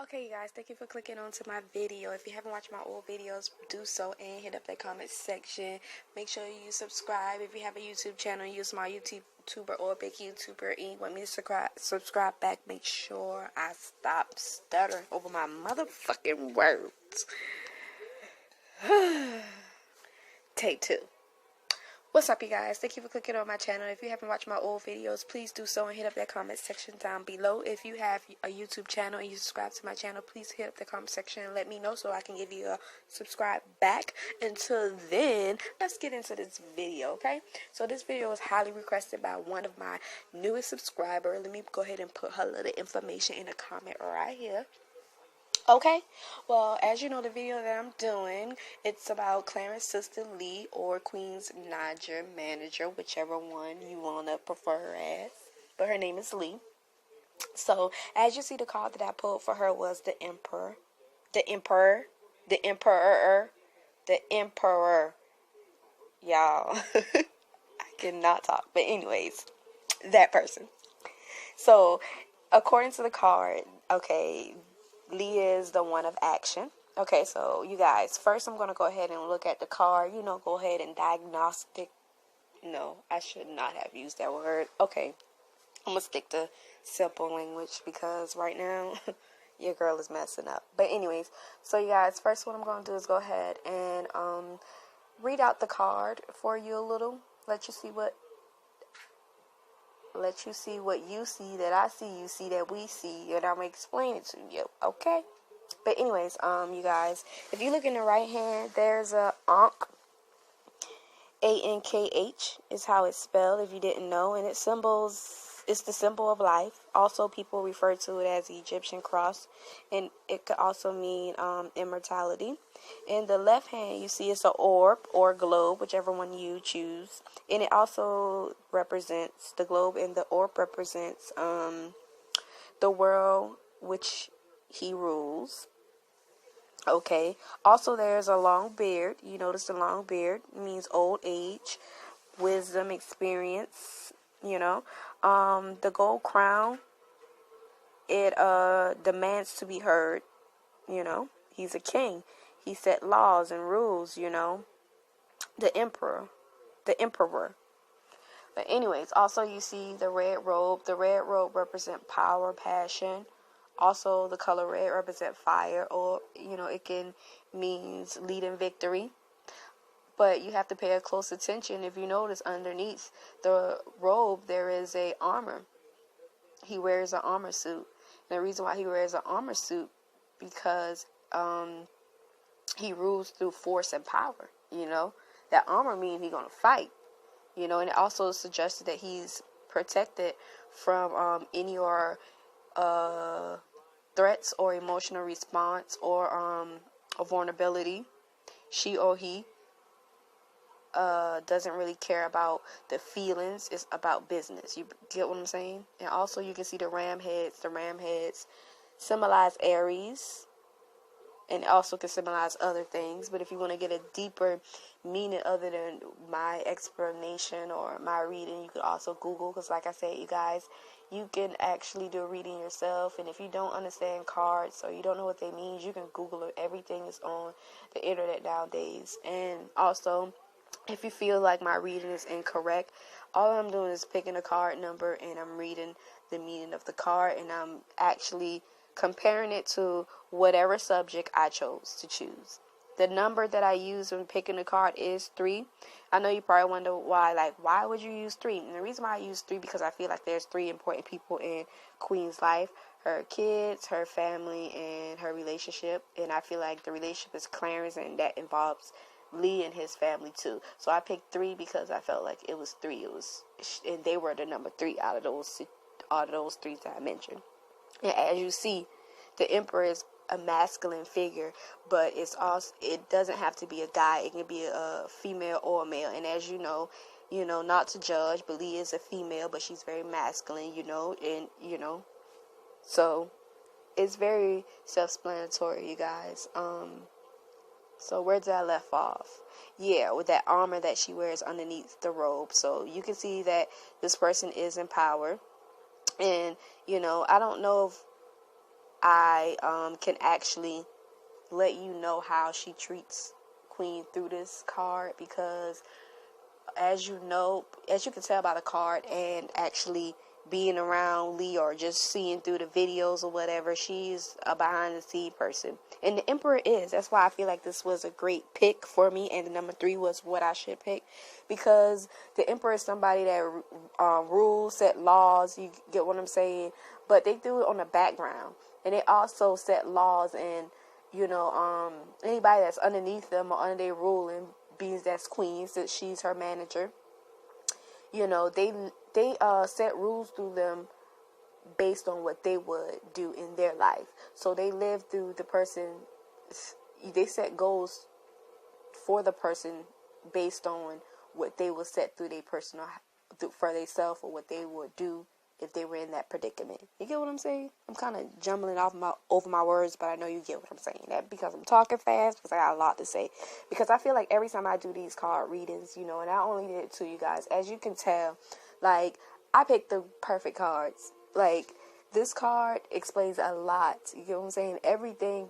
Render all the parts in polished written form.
Okay, you guys, thank you for clicking on to my video. If you haven't watched my old videos, do so and hit up that comment section. Make sure you subscribe. If you have a YouTube channel, you're a small YouTuber or a big YouTuber, and you want me to subscribe back, make sure I stop stuttering over my motherfucking words. Take two. What's up, you guys? Thank you for clicking on my channel. If you haven't watched my old videos, please do so and hit up that comment section down below. If you have a YouTube channel and you subscribe to my channel, please hit up the comment section and let me know so I can give you a subscribe back. Until then, let's get into this video, okay? So this video was highly requested by one of my newest subscribers. Let me go ahead and put her little information in the comment right here. Okay, well, as you know, the video that I'm doing, it's about Clarence's sister Lee, or Queen's Naja manager, whichever one you want to prefer her as, but her name is Lee. So, as you see, the card that I pulled for her was the Emperor, y'all. I cannot talk, but anyways, that person. So, according to the card, okay, Lee is the one of action. Okay, so you guys, first I'm going to go ahead and look at the card. Go ahead and diagnostic. No, I should not have used that word. Okay, I'm going to stick to simple language because right now your girl is messing up. But anyways, so you guys, first what I'm going to do is go ahead and read out the card for you a little. Let you see what you see, that I see, you see, that we see, and I'm going to explain it to you, okay? But anyways, you guys, if you look in the right hand, there's a Ankh, A-N-K-H is how it's spelled, if you didn't know, and it's the symbol of life. Also, people refer to it as the Egyptian cross, and it could also mean immortality. In the left hand, you see it's an orb or globe, whichever one you choose, and it also represents the globe, and the orb represents the world which he rules. Okay. Also, there's a long beard. You notice the long beard means old age, wisdom, experience. The gold crown, it demands to be heard. He's a king. He set laws and rules. The emperor. But anyways, also you see the red robe. The red robe represents power, passion. Also, the color red represents fire, or it can means leading victory. But you have to pay a close attention. If you notice, underneath the robe there is a armor. He wears an armor suit. And the reason why he wears an armor suit, because he rules through force and power. That armor means he's gonna fight. And it also suggested that he's protected from any or threats or emotional response or a vulnerability. She or he doesn't really care about the feelings. It's about business. You get what I'm saying? And also you can see the ram heads. The ram heads symbolize Aries, and it also can symbolize other things. But if you want to get a deeper meaning other than my explanation or my reading, you could also Google, because like I said, you guys, you can actually do a reading yourself. And if you don't understand cards or you don't know what they mean, you can Google it. Everything is on the internet nowadays. And also, if you feel like my reading is incorrect, all I'm doing is picking a card number and I'm reading the meaning of the card, and I'm actually comparing it to whatever subject I chose to choose. The number that I use when picking a card is 3. I know you probably wonder why would you use 3? And the reason why I use 3, because I feel like there's 3 important people in Queen's life: her kids, her family, and her relationship. And I feel like the relationship is Clarence, and that involves Lee and his family too. So I picked 3 because I felt like it was 3. And they were the number 3 out of those 3 that I mentioned. And as you see, the Emperor is a masculine figure, but it doesn't have to be a guy. It can be a female or a male. And as you know, not to judge, but Lee is a female, but she's very masculine, so it's very self-explanatory, you guys. So where did I left off? Yeah, with that armor that she wears underneath the robe. So you can see that this person is in power. And, I don't know if I can actually let you know how she treats Queen through this card, because as you know, as you can tell by the card and actually being around Lee or just seeing through the videos or whatever, she's a behind the scene person. And the Emperor is. That's why I feel like this was a great pick for me, and the number 3 was what I should pick, because the Emperor is somebody that rules, set laws, you get what I'm saying? But they do it on the background. And they also set laws, and anybody that's underneath them or under their ruling, being that's Queen, since she's her manager, they set rules through them based on what they would do in their life. So they live through the person, they set goals for the person based on what they would set through their personal, for themselves, or what they would do if they were in that predicament. You get what I'm saying? I'm kind of jumbling over my words, but I know you get what I'm saying. That because I'm talking fast, because I got a lot to say. Because I feel like every time I do these card readings, and I only did it to you guys, as you can tell, like, I picked the perfect cards. Like, this card explains a lot. You get what I'm saying? Everything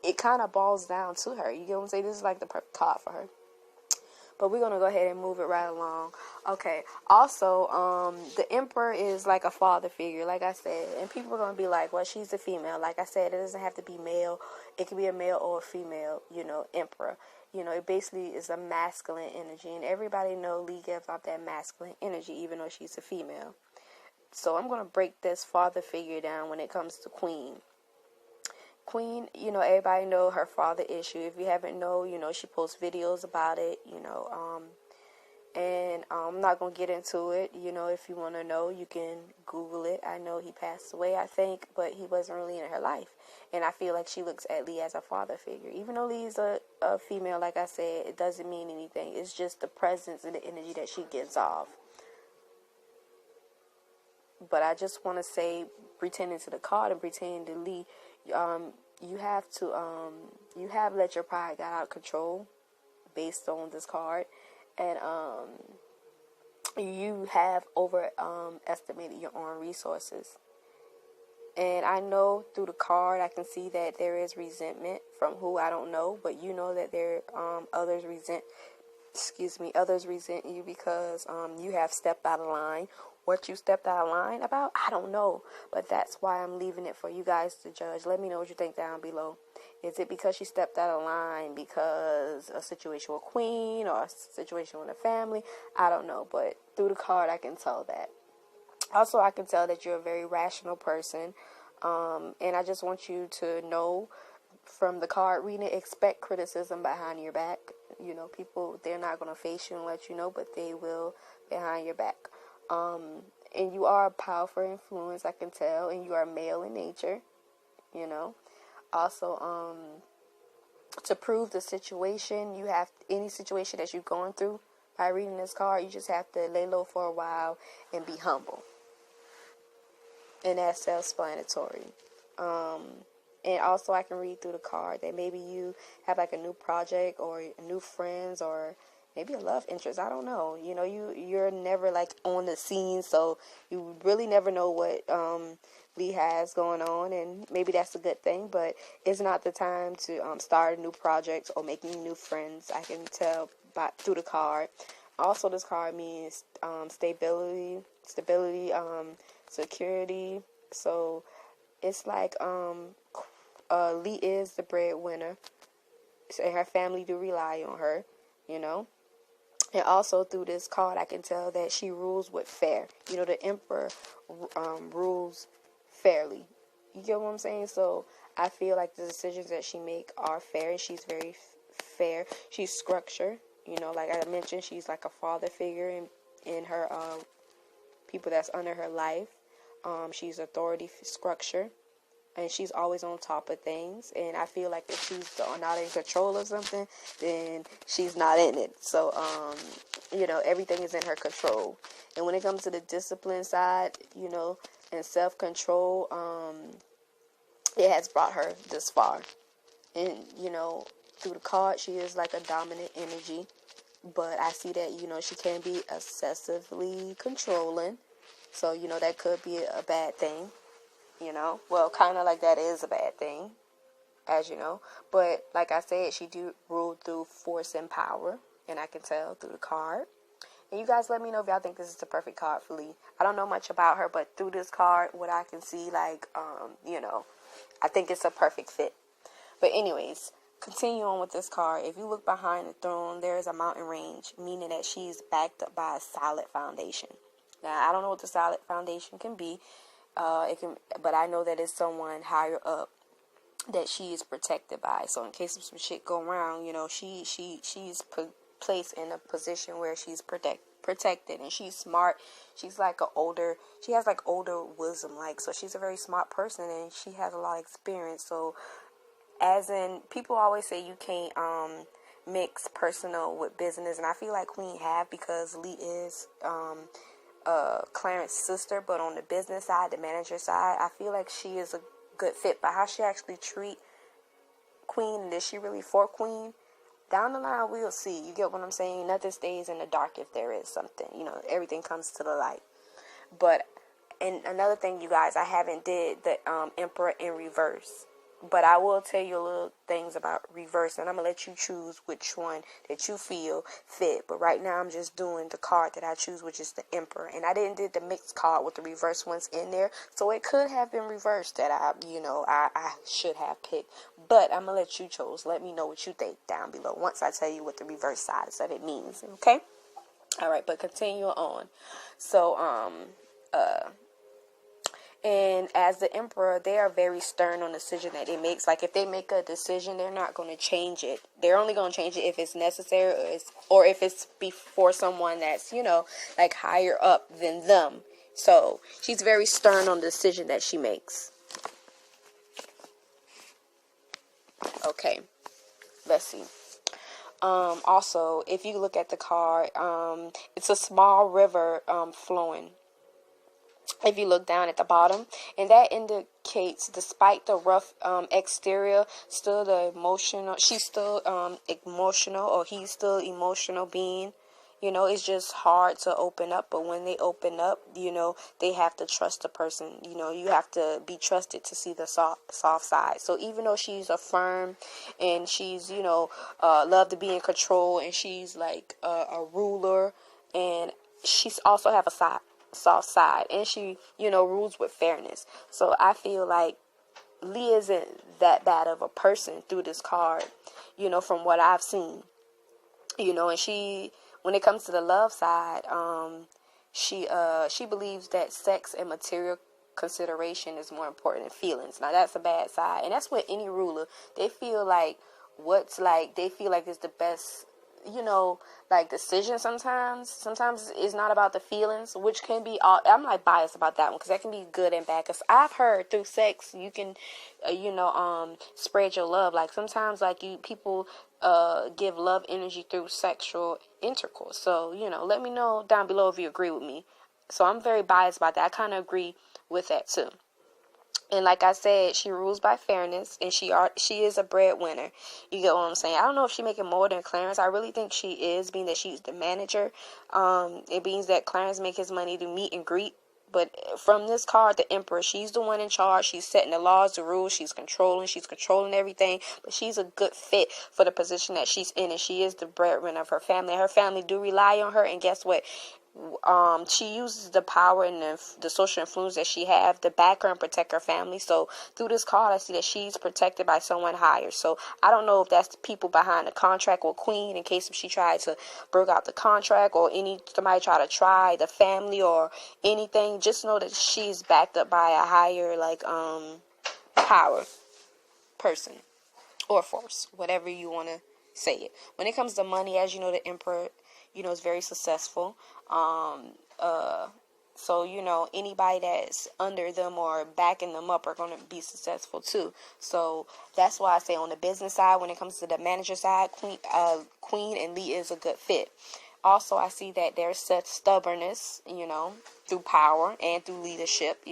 it kind of boils down to her. You get what I'm saying? This is like the perfect card for her. But we're going to go ahead and move it right along. Okay. Also, the Emperor is like a father figure, like I said. And people are going to be like, well, she's a female. Like I said, it doesn't have to be male. It can be a male or a female, Emperor. It basically is a masculine energy. And everybody knows Lee gives off that masculine energy, even though she's a female. So I'm going to break this father figure down when it comes to Queen. Queen, everybody know her father issue. If you haven't know, she posts videos about it, and I'm not going to get into it. If you want to know, you can Google it. I know he passed away, I think, but he wasn't really in her life. And I feel like she looks at Lee as a father figure. Even though Lee's a female, like I said, it doesn't mean anything. It's just the presence and the energy that she gives off. But I just want to say, pretending to the card and pretending to Lee, you have let your pride get out of control based on this card, and you have overestimated your own resources. And I know through the card I can see that there is resentment from who I don't know, but that there others resent you because you have stepped out of line. What you stepped out of line about, I don't know. But that's why I'm leaving it for you guys to judge. Let me know what you think down below. Is it because she stepped out of line because a situation with Queen or a situation with a family? I don't know. But through the card, I can tell that. Also, I can tell that you're a very rational person. And I just want you to know from the card reading, expect criticism behind your back. People, they're not going to face you and let you know, but they will behind your back. And you are a powerful influence, I can tell, and you are male in nature, Also, to prove the situation, you have any situation that you're going through by reading this card, you just have to lay low for a while and be humble. And that's self-explanatory. And also I can read through the card that maybe you have like a new project or new friends or maybe a love interest. I don't know. You're never like on the scene, so you really never know what Lee has going on, and maybe that's a good thing. But it's not the time to start a new project or making new friends. I can tell through the card. Also, this card means stability, security. So it's like Lee is the breadwinner, and her family do rely on her. And also through this card, I can tell that she rules with fair. The Emperor rules fairly. You get what I'm saying? So I feel like the decisions that she make are fair, and she's very fair. She's structured. Like I mentioned, she's like a father figure in her people that's under her life. She's authority structure. And she's always on top of things. And I feel like if she's not in control of something, then she's not in it. So, everything is in her control. And when it comes to the discipline side, and self-control, it has brought her this far. And, through the card, she is like a dominant energy. But I see that, she can be excessively controlling. So, that could be a bad thing. Well, kind of like that is a bad thing, as you know. But like I said, she do rule through force and power, and I can tell through the card. And you guys let me know if y'all think this is the perfect card for Lee. I don't know much about her, but through this card, what I can see, I think it's a perfect fit. But anyways, continue on with this card. If you look behind the throne, there is a mountain range, meaning that she's backed up by a solid foundation. Now, I don't know what the solid foundation can be. But I know that it's someone higher up that she is protected by. So in case of some shit go around, she's placed in a position where she's protected, and she's smart. She's she has like older wisdom, so she's a very smart person, and she has a lot of experience. So as in, people always say you can't mix personal with business, and I feel like Queen have, because Lee is Clarence's sister, but on the business side, the manager side, I feel like she is a good fit. But how she actually treat Queen, and is she really for Queen? Down the line, we'll see. You get what I'm saying? Nothing stays in the dark if there is something. Everything comes to the light. But, and another thing, you guys, I haven't did the Emperor in reverse. But I will tell you little things about reverse, and I'm going to let you choose which one that you feel fit. But right now, I'm just doing the card that I choose, which is the Emperor. And I didn't did the mixed card with the reverse ones in there. So it could have been reversed that I should have picked. But I'm going to let you choose. Let me know what you think down below once I tell you what the reverse side of it means. Okay? All right, but continue on. So, and as the Emperor, they are very stern on the decision that they make. Like, if they make a decision, they're not going to change it. They're only going to change it if it's necessary, or if it's before someone that's, higher up than them. So, she's very stern on the decision that she makes. Okay, let's see. Also, if you look at the card, it's a small river flowing. If you look down at the bottom, and that indicates, despite the rough exterior, still she's still emotional, or he's still emotional being. It's just hard to open up, but when they open up, they have to trust the person. You have to be trusted to see the soft side. So even though she's a firm, and she's, love to be in control, and she's like a ruler, and she's also have a soft side, and she rules with fairness. So I feel like Lee isn't that bad of a person through this card, from what I've seen, and she, when it comes to the love side, she believes that sex and material consideration is more important than feelings. Now that's a bad side, and that's what any ruler, they feel like they feel like it's the best decision. Sometimes it's not about the feelings, which can be all. I'm biased about that one, because that can be good and bad, because I've heard through sex you can spread your love. Sometimes people give love energy through sexual intercourse. So let me know down below if you agree with me. So I'm very biased about that. I kind of agree with that too. And like I said, she rules by fairness, and she is a breadwinner. You get what I'm saying? I don't know if she's making more than Clarence. I really think she is, being that she's the manager. It means that Clarence make his money to meet and greet. But from this card, the Emperor, she's the one in charge. She's setting the laws, the rules. She's controlling everything. But she's a good fit for the position that she's in, and she is the breadwinner of her family. Her family do rely on her, and guess what? She uses the power and the social influence that she have to back her and protect her family. So through this card, I see that she's protected by someone higher. So I don't know if that's the people behind the contract with Queen, in case if she tried to break out the contract, or somebody try to try the family or anything. Just know that she's backed up by a higher power person or force, whatever you want to say it. When it comes to money, as you know, the Emperor is very successful. So, anybody that's under them or backing them up are going to be successful too. So that's why I say on the business side, when it comes to the manager side, Queen and Lee is a good fit. Also, I see that there's such stubbornness, through power and through leadership,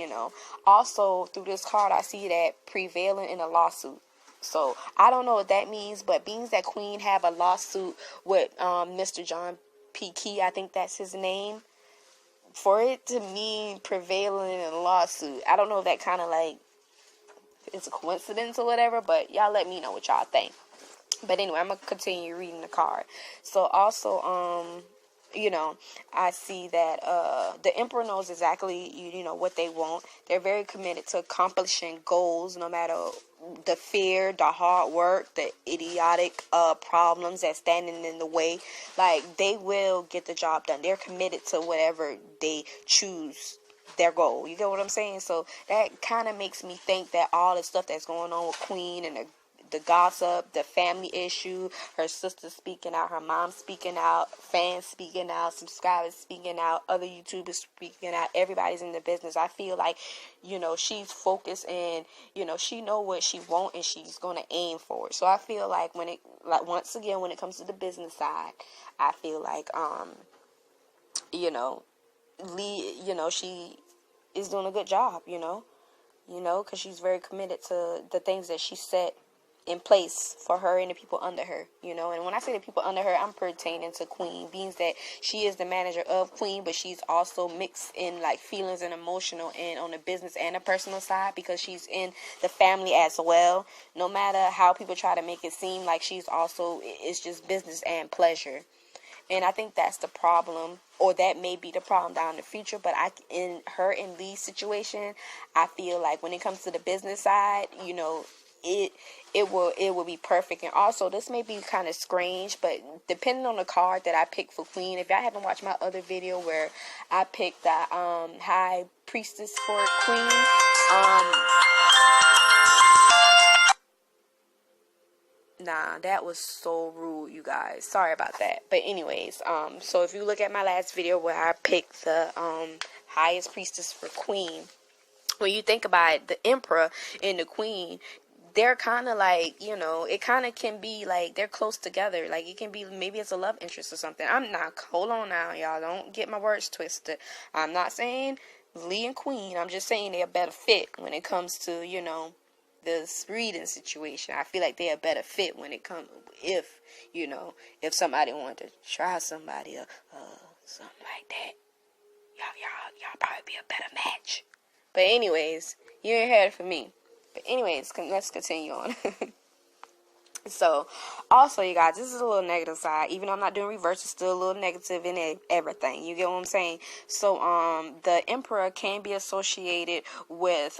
Also, through this card, I see that prevailing in a lawsuit. So I don't know what that means, but being that Queen have a lawsuit with Mr. John P. Key, I think that's his name, for it to mean prevailing in a lawsuit, I don't know if that kind of like it's a coincidence or whatever, but y'all let me know what y'all think. But anyway, I'm gonna continue reading the card. So also, I see that the Emperor knows exactly what they want. They're very committed to accomplishing goals, no matter the fear, the hard work, the idiotic problems that standing in the way. Like, they will get the job done. They're committed to whatever they choose their goal. You get what I'm saying? So that kind of makes me think that all the stuff that's going on with Queen and the gossip, the family issue, her sister speaking out, her mom speaking out, fans speaking out, subscribers speaking out, other YouTubers speaking out, everybody's in the business. I feel like, she's focused and, she know what she want and she's going to aim for it. So I feel like once again, when it comes to the business side, I feel like, she is doing a good job, because she's very committed to the things that she set in place for her and the people under her, and when I say the people under her, I'm pertaining to Queen, means that she is the manager of Queen, but she's also mixed in like feelings and emotional and on the business and the personal side, because she's in the family as well. No matter how people try to make it seem like she's also, it's just business and pleasure. And I think that's the problem, or that may be the problem down in the future. But in Lee's situation, I feel like when it comes to the business side, it will be perfect. And also, this may be kind of strange, but depending on the card that I pick for Queen, if y'all haven't watched my other video where I picked the High Priestess for Queen, nah, that was so rude, you guys. Sorry about that. But anyways, so if you look at my last video where I picked the highest priestess for Queen, when you think about it, the Emperor and the Queen, they're kind of like, it kind of can be like they're close together. Like, it can be, maybe it's a love interest or something. I'm not, hold on now, y'all. Don't get my words twisted. I'm not saying Lee and Queen. I'm just saying they're a better fit when it comes to, this reading situation. I feel like they're a better fit when it comes, if somebody wanted to try somebody or something like that. Y'all probably be a better match. But anyways, you ain't had it for me. But anyways, let's continue on. So, also, you guys, this is a little negative side. Even though I'm not doing reverse, it's still a little negative in everything. You get what I'm saying? So, the Emperor can be associated with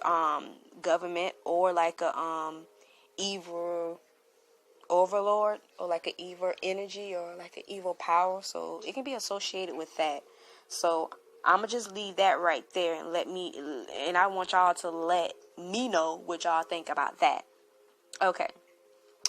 government, or like a evil overlord, or like an evil energy, or like an evil power. So it can be associated with that. So I'm gonna just leave that right there and I want y'all to let me know what y'all think about that. Okay.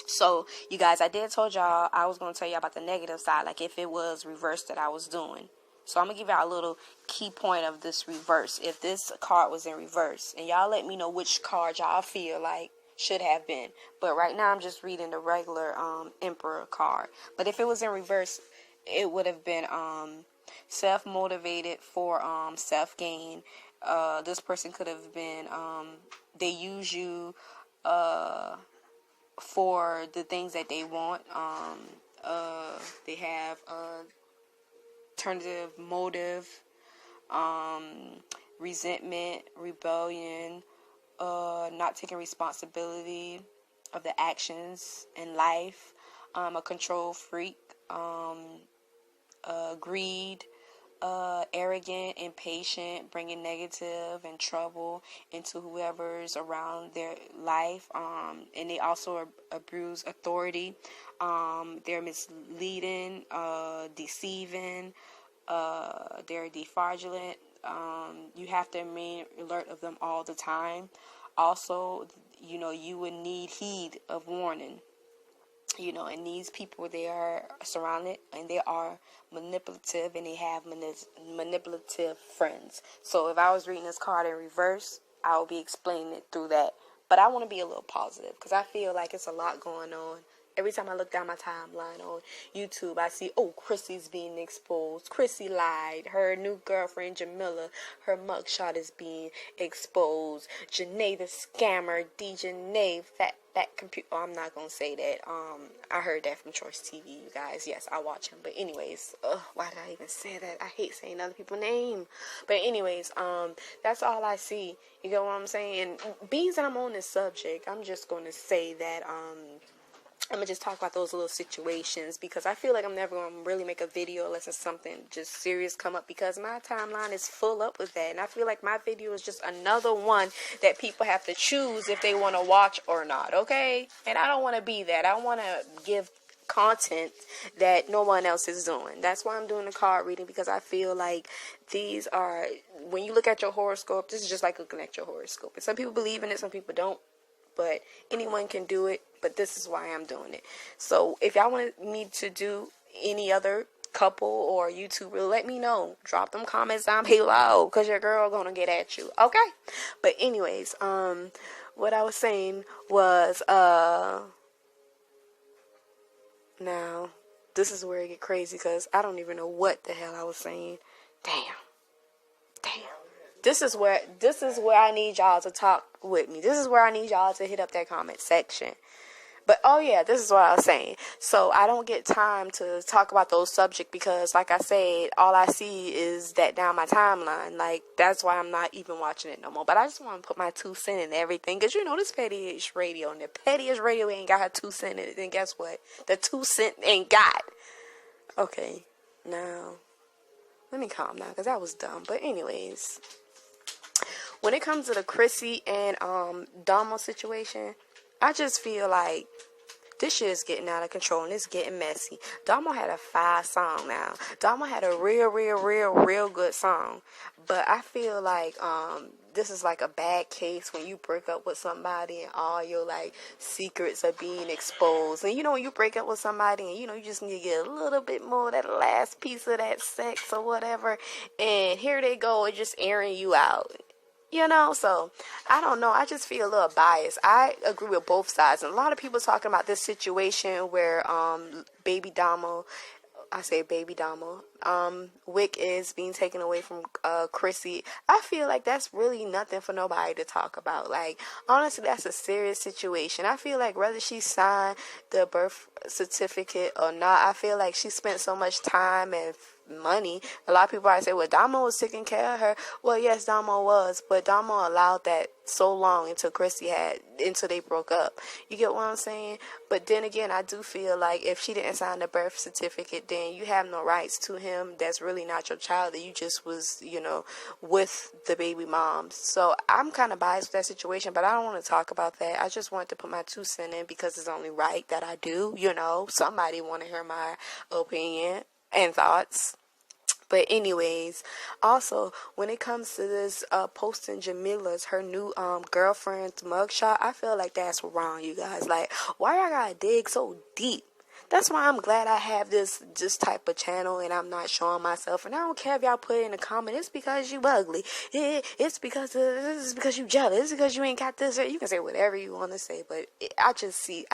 So, you guys, I did told y'all I was going to tell y'all about the negative side, like if it was reverse that I was doing. So, I'm going to give y'all a little key point of this reverse, if this card was in reverse. And y'all let me know which card y'all feel like should have been. But right now, I'm just reading the regular Emperor card. But if it was in reverse, it would have been self-motivated for self-gain. This person could have been, they use you for the things that they want. They have alternative motive, resentment, rebellion, not taking responsibility of the actions in life, a control freak, greed, arrogant, impatient, bringing negative and trouble into whoever's around their life, and they also abuse authority. They're misleading, deceiving, they're defraudulent. You have to remain alert of them all the time. Also, you would need heed of warning. And these people, they are surrounded and they are manipulative, and they have manipulative friends. So if I was reading this card in reverse, I would be explaining it through that. But I want to be a little positive, because I feel like it's a lot going on Every time I look down my timeline on YouTube, I see, oh, Chrissy's being exposed. Chrissy lied. Her new girlfriend, Jamila, her mugshot is being exposed. Janae the scammer, Janae, fat computer. Oh, I'm not going to say that. I heard that from Choice TV, you guys. Yes, I watch him. But anyways, why did I even say that? I hate saying other people's name. But anyways, that's all I see. You get what I'm saying? And being that I'm on this subject, I'm just going to say that, I'm going to just talk about those little situations because I feel like I'm never going to really make a video unless it's something just serious come up because my timeline is full up with that. And I feel like my video is just another one that people have to choose if they want to watch or not, okay? And I don't want to be that. I want to give content that no one else is doing. That's why I'm doing the card reading because I feel like these are, when you look at your horoscope, this is just like looking at your horoscope. And some people believe in it, some people don't. But anyone can do it, but this is why I'm doing it. So if y'all want me to do any other couple or YouTuber, let me know. Drop them comments down below, because your girl gonna get at you, okay? But anyways, what I was saying was, now, this is where it get crazy, because I don't even know what the hell I was saying. Damn. This is where I need y'all to talk with me. This is where I need y'all to hit up that comment section. But, oh yeah, this is what I was saying. So, I don't get time to talk about those subjects because, like I said, all I see is that down my timeline. Like, that's why I'm not even watching it no more. But I just want to put my 2 cents in everything. Because, you know, this PettyISH radio. And if PettyISH radio ain't got her 2 cents in it, then guess what? The 2 cents ain't got. Okay, now, let me calm down because that was dumb. But anyways, when it comes to the Chrissy and Damo situation, I just feel like this shit is getting out of control and it's getting messy. Damo had a 5 song now. Damo had a real good song. But I feel like this is like a bad case when you break up with somebody and all your like secrets are being exposed. And you know when you break up with somebody and you know you just need to get a little bit more of that last piece of that sex or whatever. And here they go and just airing you out. You know, so I don't know. I just feel a little biased. I agree with both sides. And a lot of people talking about this situation where Baby Damo, Wick is being taken away from Chrissy. I feel like that's really nothing for nobody to talk about. Like, honestly, that's a serious situation. I feel like whether she signed the birth certificate or not, I feel like she spent so much time and money. A lot of people probably say, well, Damo was taking care of her. Well, yes, Damo was, but Damo allowed that so long until they broke up. You get what I'm saying? But then again, I do feel like if she didn't sign the birth certificate, then you have no rights to him. That's really not your child. That you just was, you know, with the baby moms. So I'm kind of biased with that situation, but I don't want to talk about that. I just wanted to put my 2 cents in because it's only right that I do. You know, somebody want to hear my opinion and thoughts. But anyways, also, when it comes to this posting Jamila's, her new girlfriend's mugshot, I feel like that's wrong, you guys. Like, why I gotta dig so deep? That's why I'm glad I have this type of channel and I'm not showing myself. And I don't care if y'all put it in a comment. It's because you ugly. It's because you jealous. It's because you ain't got this. You can say whatever you want to say, but I see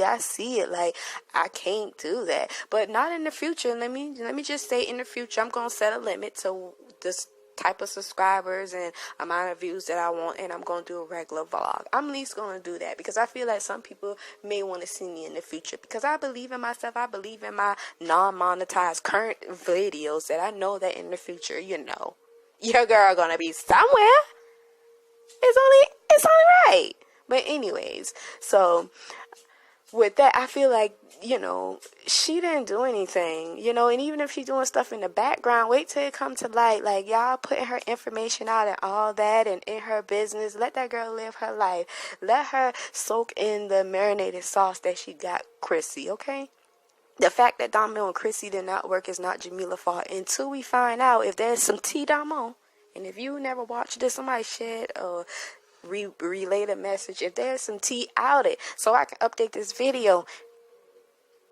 it. Like, I can't do that. But not in the future. Let me just say in the future, I'm gonna set a limit to this type of subscribers and amount of views that I want, and I'm going to do a regular vlog. I'm at least going to do that because I feel like some people may want to see me in the future because I believe in myself. I believe in my non-monetized current videos that I know that in the future, you know, your girl going to be somewhere. It's only right. But anyways, so with that, I feel like, you know, she didn't do anything, you know, and even if she's doing stuff in the background, wait till it come to light. Like, y'all putting her information out and all that and in her business. Let that girl live her life. Let her soak in the marinated sauce that she got Chrissy, okay? The fact that Damo and Chrissy did not work is not Jamila's fault until we find out if there's some tea, Damo. And if you never watched this, somebody shared or relay the message. If there's some tea, out it so I can update this video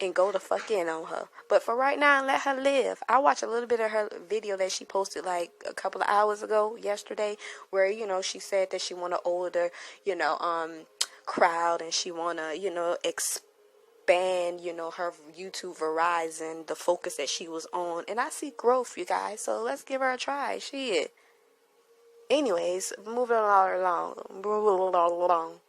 and go the fuck in on her. But for right now, let her live. I watched a little bit of her video that she posted like a couple of hours ago, yesterday, where, you know, she said that she want an older, you know, crowd, and she want to, you know, banned, her YouTube Verizon, the focus that she was on. And I see growth, you guys. So let's give her a try. Shit. Anyways, moving all along.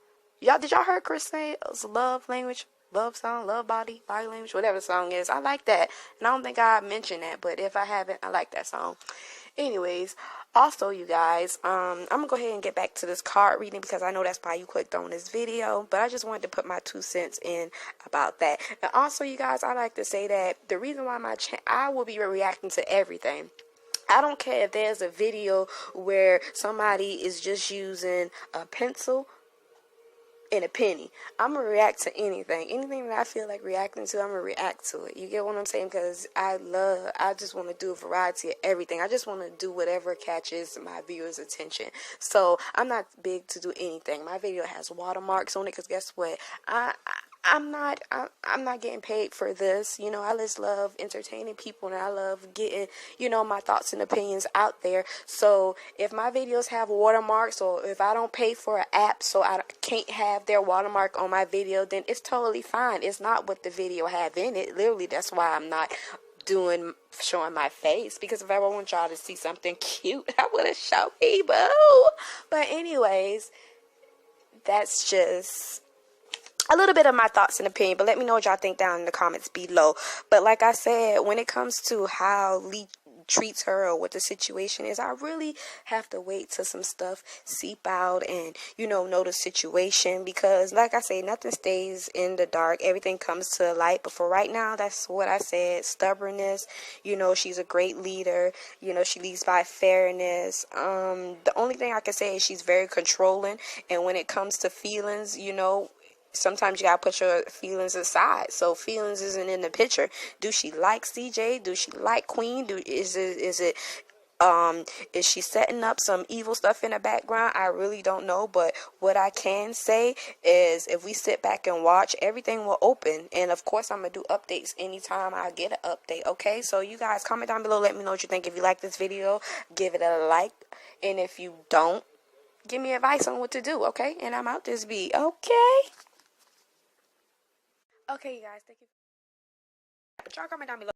Did y'all hear Chris say love language, love song, love body language, whatever the song is? I like that. And I don't think I mentioned that, but if I haven't, I like that song. Anyways, also, you guys, I'm going to go ahead and get back to this card reading because I know that's why you clicked on this video, but I just wanted to put my 2 cents in about that. And also, you guys, I like to say that the reason why I will be reacting to everything. I don't care if there's a video where somebody is just using a pencil and a penny. I'm going to react to anything. Anything that I feel like reacting to, I'm going to react to it. You get what I'm saying? Because I just want to do a variety of everything. I just want to do whatever catches my viewers' attention. So I'm not big to do anything. My video has watermarks on it because guess what? I'm not getting paid for this. I just love entertaining people and I love getting, my thoughts and opinions out there. So if my videos have watermarks or if I don't pay for an app so I can't have their watermark on my video, then it's totally fine. It's not what the video have in it. Literally, that's why I'm not showing my face, because if I want y'all to see something cute, I would have showed people. But anyways, that's just a little bit of my thoughts and opinion, but let me know what y'all think down in the comments below. But like I said, when it comes to how Lee treats her or what the situation is, I really have to wait till some stuff seep out and know the situation, because like I say, nothing stays in the dark, everything comes to light. But for right now, that's what I said. Stubbornness, she's a great leader, she leads by fairness. The only thing I can say is she's very controlling, and when it comes to feelings, sometimes you gotta put your feelings aside. So feelings isn't in the picture. Do she like CJ? Do she like Queen? Is she setting up some evil stuff in the background? I really don't know. But what I can say is if we sit back and watch, everything will open. And of course, I'm gonna do updates anytime I get an update. Okay, so you guys comment down below. Let me know what you think. If you like this video, give it a like. And if you don't, give me advice on what to do. Okay, and I'm out this beat. Okay, you guys, thank you. But y'all comment down below.